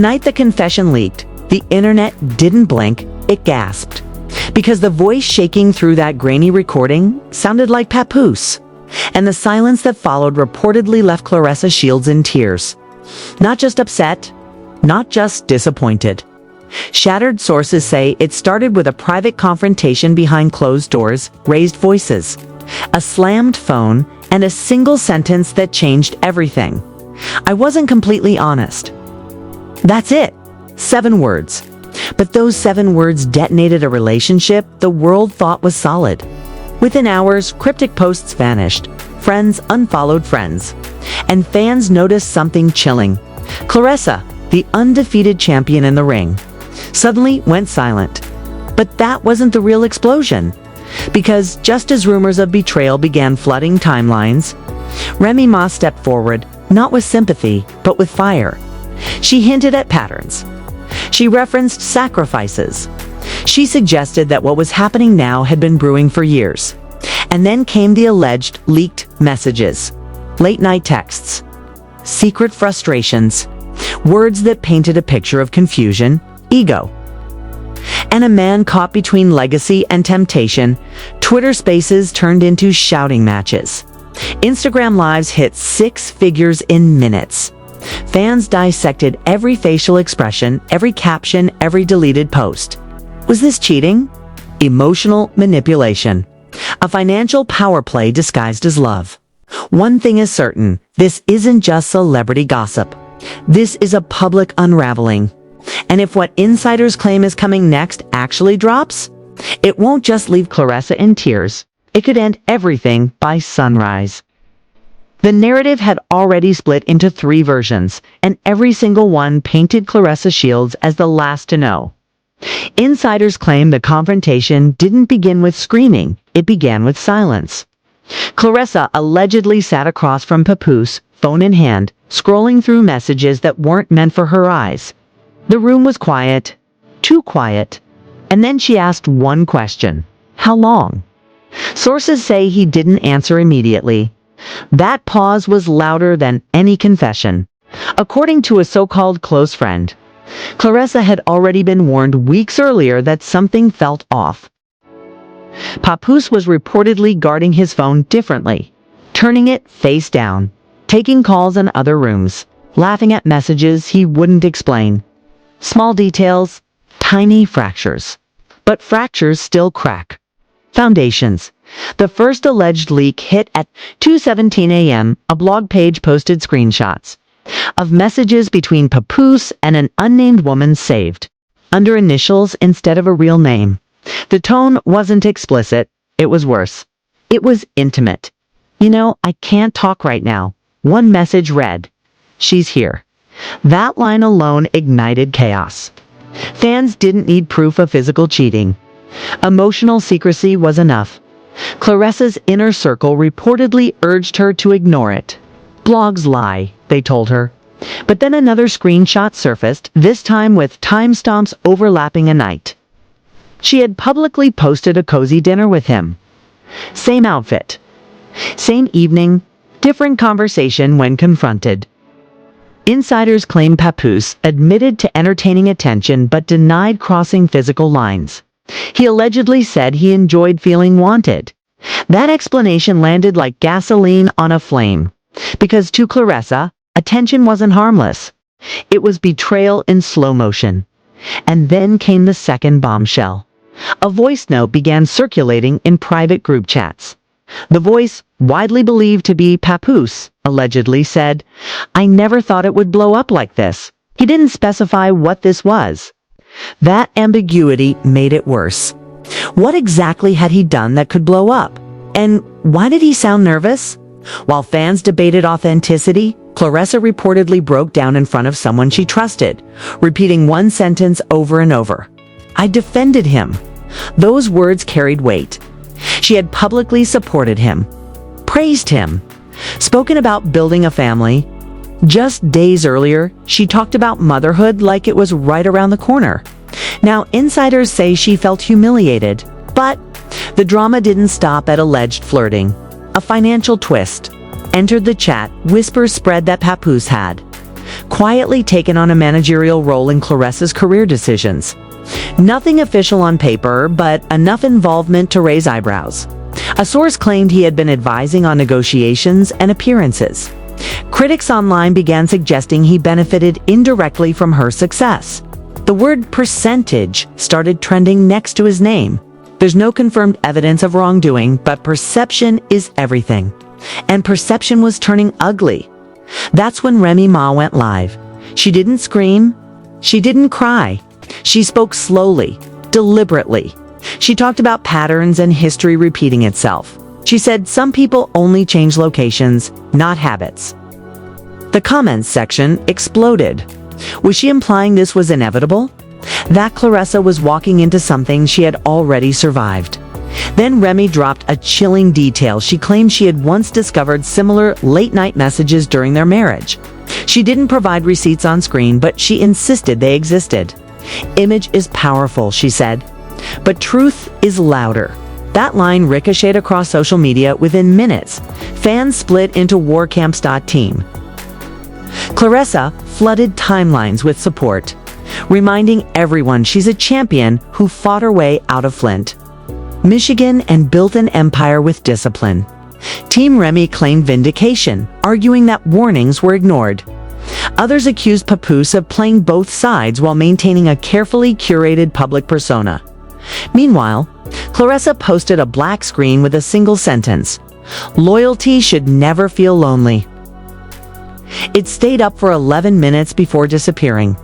Night the confession leaked, the internet didn't blink, it gasped. Because the voice shaking through that grainy recording sounded like Papoose. And the silence that followed reportedly left Claressa Shields in tears. Not just upset, not just disappointed. Shattered sources say it started with a private confrontation behind closed doors, raised voices, a slammed phone, and a single sentence that changed everything. I wasn't completely honest. That's it. 7 words. But those 7 words detonated a relationship the world thought was solid. Within hours, cryptic posts vanished. Friends unfollowed friends. And fans noticed something chilling. Claressa, the undefeated champion in the ring, suddenly went silent. But that wasn't the real explosion. Because just as rumors of betrayal began flooding timelines, Remy Ma stepped forward, not with sympathy, but with fire. She hinted at patterns. She referenced sacrifices. She suggested that what was happening now had been brewing for years. And then came the alleged leaked messages, late-night texts, secret frustrations, words that painted a picture of confusion, ego. And a man caught between legacy and temptation, Twitter Spaces turned into shouting matches. Instagram Lives hit 6 figures in minutes. Fans dissected every facial expression, every caption, every deleted post. Was this cheating? Emotional manipulation. A financial power play disguised as love. One thing is certain, this isn't just celebrity gossip. This is a public unraveling. And if what insiders claim is coming next actually drops, it won't just leave Claressa in tears. It could end everything by sunrise. The narrative had already split into 3 versions, and every single one painted Claressa Shields as the last to know. Insiders claim the confrontation didn't begin with screaming, it began with silence. Claressa allegedly sat across from Papoose, phone in hand, scrolling through messages that weren't meant for her eyes. The room was quiet, too quiet, and then she asked one question: how long? Sources say he didn't answer immediately. That pause was louder than any confession. According to a so-called close friend, Claressa had already been warned weeks earlier that something felt off. Papoose was reportedly guarding his phone differently, turning it face down, taking calls in other rooms, laughing at messages he wouldn't explain. Small details, tiny fractures. But fractures still crack. Foundations. The first alleged leak hit at 2:17 a.m. A blog page posted screenshots of messages between Papoose and an unnamed woman saved under initials instead of a real name. The tone wasn't explicit, it was worse. It was intimate. "You know, I can't talk right now." One message read, "She's here." That line alone ignited chaos. Fans didn't need proof of physical cheating. Emotional secrecy was enough. Claressa's inner circle reportedly urged her to ignore it. "Blogs lie," they told her. But then another screenshot surfaced, this time with timestamps overlapping a night. She had publicly posted a cozy dinner with him. Same outfit. Same evening, different conversation when confronted. Insiders claim Papoose admitted to entertaining attention but denied crossing physical lines. He allegedly said he enjoyed feeling wanted. That explanation landed like gasoline on a flame. Because to Claressa, attention wasn't harmless. It was betrayal in slow motion. And then came the second bombshell. A voice note began circulating in private group chats. The voice, widely believed to be Papoose, allegedly said, "I never thought it would blow up like this." He didn't specify what this was. That ambiguity made it worse. What exactly had he done that could blow up? And why did he sound nervous? While fans debated authenticity, Claressa reportedly broke down in front of someone she trusted, repeating one sentence over and over. "I defended him." Those words carried weight. She had publicly supported him, praised him, spoken about building a family. Just days earlier, she talked about motherhood like it was right around the corner. Now, insiders say she felt humiliated, but the drama didn't stop at alleged flirting. A financial twist entered the chat. Whispers spread that Papoose had quietly taken on a managerial role in Claressa's career decisions. Nothing official on paper, but enough involvement to raise eyebrows. A source claimed he had been advising on negotiations and appearances. Critics online began suggesting he benefited indirectly from her success. The word percentage started trending next to his name. There's no confirmed evidence of wrongdoing, but perception is everything. And perception was turning ugly. That's when Remy Ma went live. She didn't scream. She didn't cry. She spoke slowly, deliberately. She talked about patterns and history repeating itself. She said some people only change locations, not habits. The comments section exploded. Was she implying this was inevitable? That Claressa was walking into something she had already survived. Then Remy dropped a chilling detail. She claimed she had once discovered similar late-night messages during their marriage. She didn't provide receipts on screen, but she insisted they existed. Image is powerful, she said, but truth is louder. That line ricocheted across social media within minutes. Fans split into warcamps.team. Claressa flooded timelines with support, reminding everyone she's a champion who fought her way out of Flint, Michigan, and built an empire with discipline. Team Remy claimed vindication, arguing that warnings were ignored. Others accused Papoose of playing both sides while maintaining a carefully curated public persona. Meanwhile, Claressa posted a black screen with a single sentence: "Loyalty should never feel lonely." It stayed up for 11 minutes before disappearing.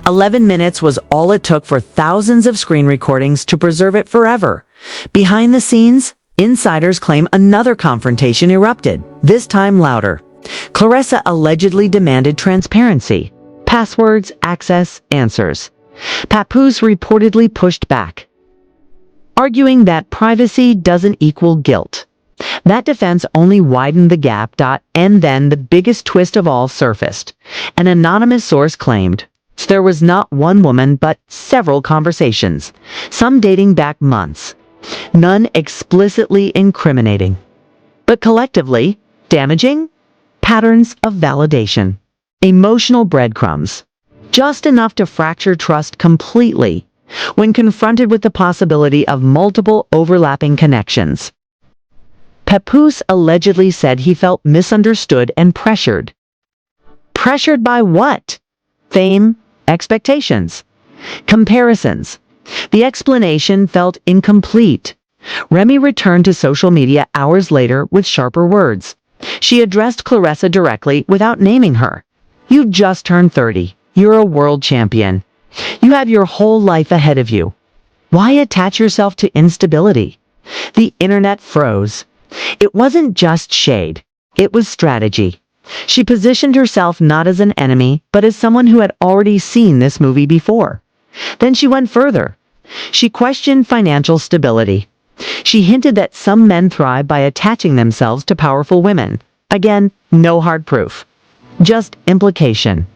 11 minutes was all it took for thousands of screen recordings to preserve it forever. Behind the scenes, insiders claim another confrontation erupted, this time louder. Claressa allegedly demanded transparency: passwords, access, answers. Papoose reportedly pushed back, arguing that privacy doesn't equal guilt. That defense only widened the gap. And then the biggest twist of all surfaced. An anonymous source claimed there was not one woman but several conversations, some dating back months, none explicitly incriminating, but collectively damaging. Patterns of validation, emotional breadcrumbs, just enough to fracture trust completely when confronted with the possibility of multiple overlapping connections. Papoose allegedly said he felt misunderstood and pressured. Pressured by what? Fame, expectations, comparisons. The explanation felt incomplete. Remy returned to social media hours later with sharper words. She addressed Claressa directly without naming her. "You just turned 30. You're a world champion. You have your whole life ahead of you. Why attach yourself to instability?" The internet froze. It wasn't just shade. It was strategy. She positioned herself not as an enemy, but as someone who had already seen this movie before. Then she went further. She questioned financial stability. She hinted that some men thrive by attaching themselves to powerful women. Again, no hard proof, just implication.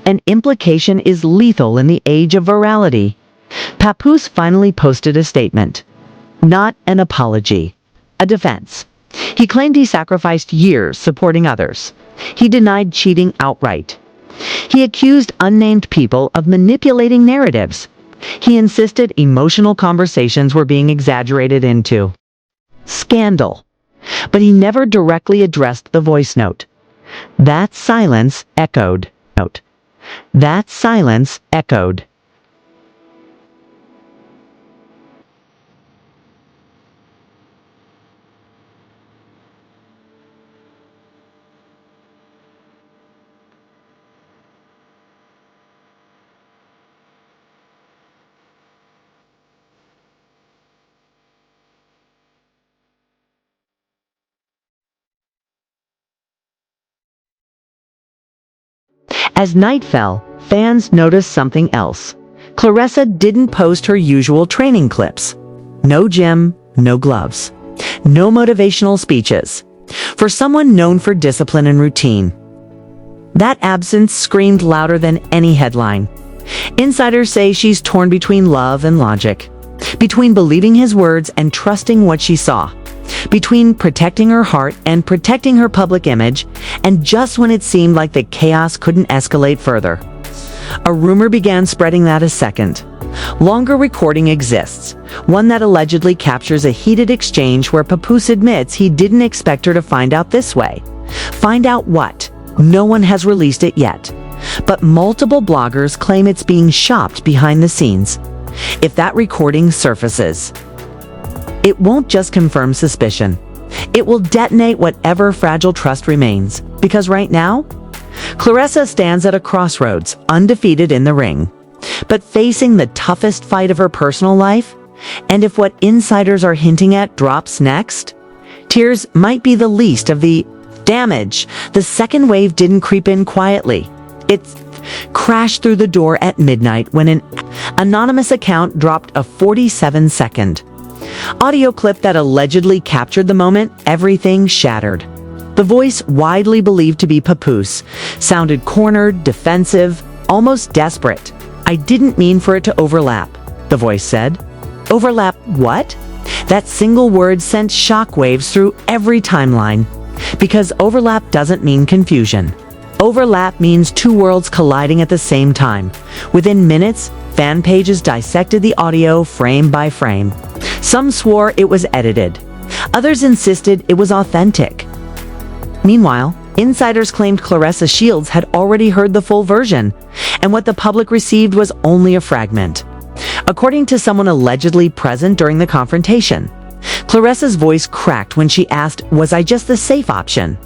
And implication is lethal in the age of virality. Papoose finally posted a statement. Not an apology, a defense. He claimed he sacrificed years supporting others. He denied cheating outright. He accused unnamed people of manipulating narratives. He insisted emotional conversations were being exaggerated into scandal. But he never directly addressed the voice note. That silence echoed. That silence echoed. As night fell, fans noticed something else. Claressa didn't post her usual training clips. No gym, no gloves, no motivational speeches. For someone known for discipline and routine, that absence screamed louder than any headline. Insiders say she's torn between love and logic, between believing his words and trusting what she saw. Between protecting her heart and protecting her public image, and just when it seemed like the chaos couldn't escalate further, a rumor began spreading that a second, longer recording exists, one that allegedly captures a heated exchange where Papoose admits he didn't expect her to find out this way. Find out what? No one has released it yet, but multiple bloggers claim it's being shopped behind the scenes. If that recording surfaces, it won't just confirm suspicion. It will detonate whatever fragile trust remains, because right now, Claressa stands at a crossroads, undefeated in the ring, but facing the toughest fight of her personal life. And if what insiders are hinting at drops next, tears might be the least of the damage. The second wave didn't creep in quietly. It crashed through the door at midnight when an anonymous account dropped a 47-second audio clip that allegedly captured the moment everything shattered. The voice, widely believed to be Papoose, sounded cornered, defensive, almost desperate. "I didn't mean for it to overlap," the voice said. Overlap what? That single word sent shockwaves through every timeline. Because overlap doesn't mean confusion. Overlap means two worlds colliding at the same time. Within minutes, fan pages dissected the audio frame by frame. Some swore it was edited. Others insisted it was authentic. Meanwhile, insiders claimed Claressa Shields had already heard the full version, and what the public received was only a fragment. According to someone allegedly present during the confrontation, Claressa's voice cracked when she asked, "Was I just the safe option?"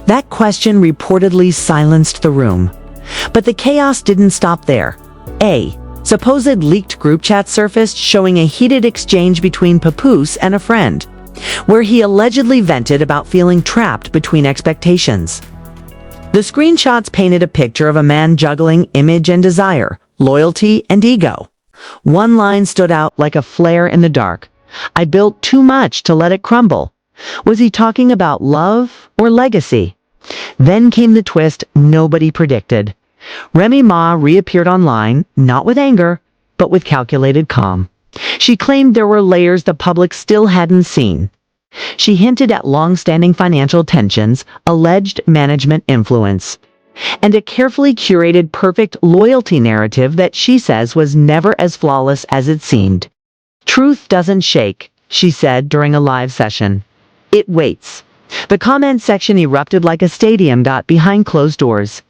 That question reportedly silenced the room. But the chaos didn't stop there. A supposed leaked group chat surfaced showing a heated exchange between Papoose and a friend, where he allegedly vented about feeling trapped between expectations. The screenshots painted a picture of a man juggling image and desire, loyalty and ego. One line stood out like a flare in the dark. "I built too much to let it crumble." Was he talking about love or legacy? Then came the twist nobody predicted. Remy reappeared online, not with anger, but with calculated calm. She claimed there were layers the public still hadn't seen. She hinted at long-standing financial tensions, alleged management influence, and a carefully curated perfect loyalty narrative that she says was never as flawless as it seemed. "Truth doesn't shake," she said during a live session. "It waits." The comment section erupted like a stadium behind closed doors.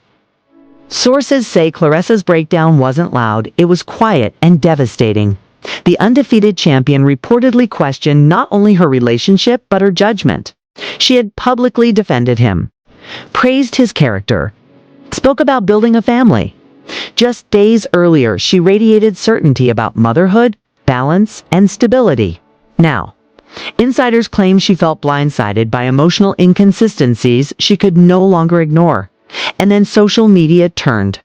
Sources say Claressa's breakdown wasn't loud, it was quiet and devastating. The undefeated champion reportedly questioned not only her relationship but her judgment. She had publicly defended him, praised his character, spoke about building a family. Just days earlier, she radiated certainty about motherhood, balance, and stability. Now, insiders claim she felt blindsided by emotional inconsistencies she could no longer ignore. And then social media turned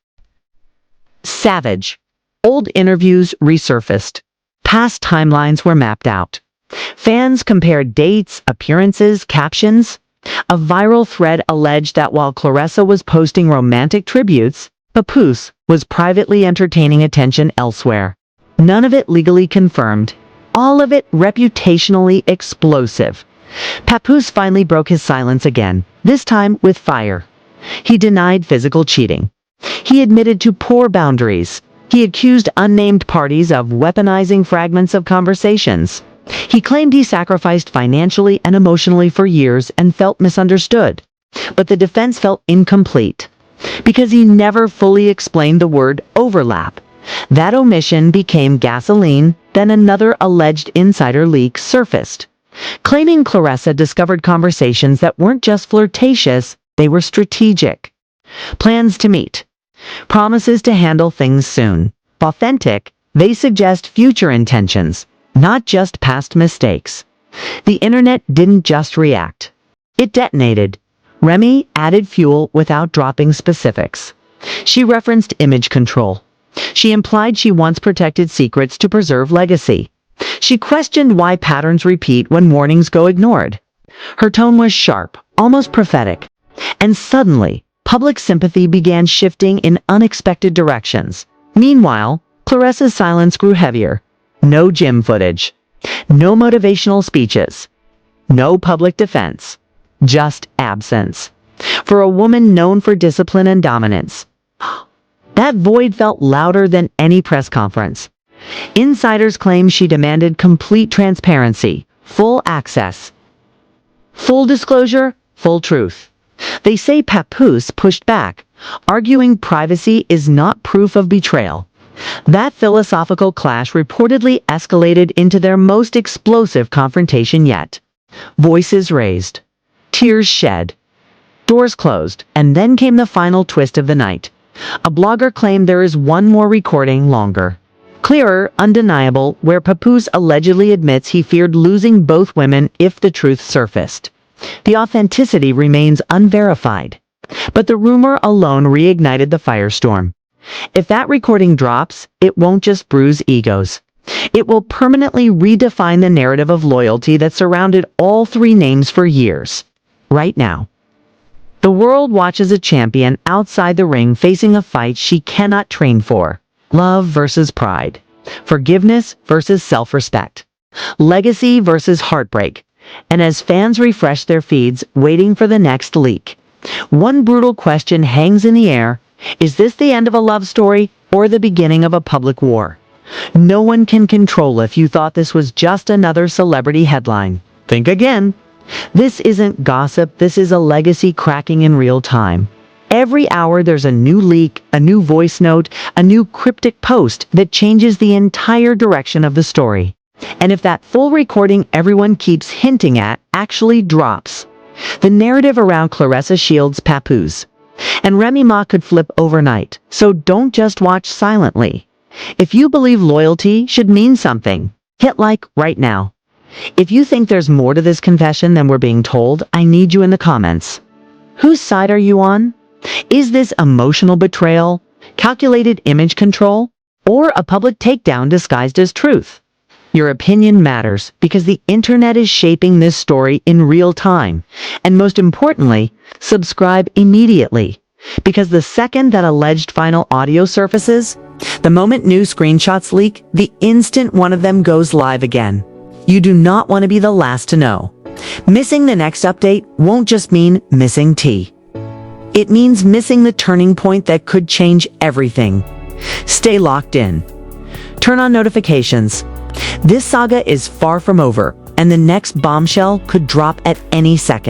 savage. Old interviews resurfaced. Past timelines were mapped out. Fans compared dates, appearances, captions. A viral thread alleged that while Claressa was posting romantic tributes, Papoose was privately entertaining attention elsewhere. None of it legally confirmed. All of it reputationally explosive. Papoose finally broke his silence again, this time with fire. He denied physical cheating. He admitted to poor boundaries. He accused unnamed parties of weaponizing fragments of conversations. He claimed he sacrificed financially and emotionally for years and felt misunderstood. But the defense felt incomplete because he never fully explained the word overlap. That omission became gasoline, then another alleged insider leak surfaced, claiming Claressa discovered conversations that weren't just flirtatious, they were strategic. Plans to meet. Promises to handle things soon. Authentic, they suggest future intentions, not just past mistakes. The internet didn't just react. It detonated. Remy added fuel without dropping specifics. She referenced image control. She implied she once protected secrets to preserve legacy. She questioned why patterns repeat when warnings go ignored. Her tone was sharp, almost prophetic. And suddenly, public sympathy began shifting in unexpected directions. Meanwhile, Claressa's silence grew heavier. No gym footage. No motivational speeches. No public defense. Just absence. For a woman known for discipline and dominance. That void felt louder than any press conference. Insiders claim she demanded complete transparency, full access, full disclosure, full truth. They say Papoose pushed back, arguing privacy is not proof of betrayal. That philosophical clash reportedly escalated into their most explosive confrontation yet. Voices raised, tears shed, doors closed, and then came the final twist of the night. A blogger claimed there is one more recording longer. Clearer, undeniable, where Papoose allegedly admits he feared losing both women if the truth surfaced. The authenticity remains unverified. But the rumor alone reignited the firestorm. If that recording drops, it won't just bruise egos. It will permanently redefine the narrative of loyalty that surrounded all three names for years. Right now, the world watches a champion outside the ring facing a fight she cannot train for. Love versus pride. Forgiveness versus self-respect. Legacy versus heartbreak. And as fans refresh their feeds, waiting for the next leak, one brutal question hangs in the air. Is this the end of a love story or the beginning of a public war? No one can control if you thought this was just another celebrity headline. Think again. This isn't gossip, this is a legacy cracking in real time. Every hour there's a new leak, a new voice note, a new cryptic post that changes the entire direction of the story. And if that full recording everyone keeps hinting at actually drops, the narrative around Claressa Shields' Papoose and Remy could flip overnight. So don't just watch silently. If you believe loyalty should mean something, hit like right now. If you think there's more to this confession than we're being told, I need you in the comments. Whose side are you on? Is this emotional betrayal, calculated image control, or a public takedown disguised as truth? Your opinion matters because the internet is shaping this story in real time. And most importantly, subscribe immediately. Because the second that alleged final audio surfaces, the moment new screenshots leak, the instant one of them goes live again. You do not want to be the last to know. Missing the next update won't just mean missing tea. It means missing the turning point that could change everything. Stay locked in. Turn on notifications. This saga is far from over, and the next bombshell could drop at any second.